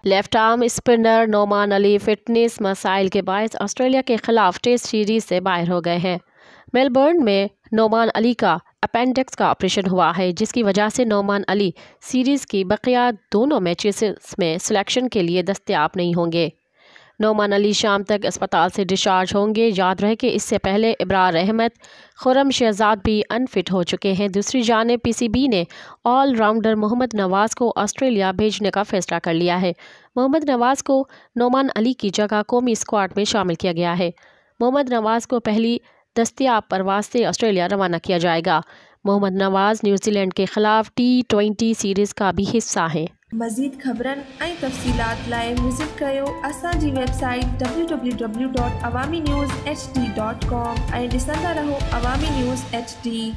Left arm spinner Noman Ali fitness मसाइल के बायस Australia के खिलाफ टेस्ट सीरीज से बाहर हो गए हैं। मेलबर्न में नोमान अली का अपेंडिक्स का ऑपरेशन हुआ है, जिसकी वजह से नोमान अली सीरीज की बकिया दोनों मैचेस में सिलेक्शन के लिए दस्तयाब नहीं होंगे। नोमान अली शाम तक अस्पताल से डिस्चार्ज होंगे। याद रहे कि इससे पहले इब्रार अहमद, खुर्रम शहजाद भी अनफिट हो चुके हैं। दूसरी जानिब पीसीबी ने ऑलराउंडर मोहम्मद नवाज को ऑस्ट्रेलिया भेजने का फैसला कर लिया है। मोहम्मद नवाज को नोमान अली की जगह कौमी स्क्वाड में शामिल किया गया है। मोहम्मद नवाज को पहली दस्तयाब परवाज से ऑस्ट्रेलिया रवाना किया जाएगा। मोहम्मद नवाज न्यूजीलैंड के खिलाफ T20 सीरीज़ का भी हिस्सा हैं। मज़ीद ख़बरनि ऐं तफ़सीलात लाइ विज़िट कयो असांजी वेबसाइट www.awamiNewsHD.com ऐं ॾिसंदा रहो अवामी न्यूज़ HD।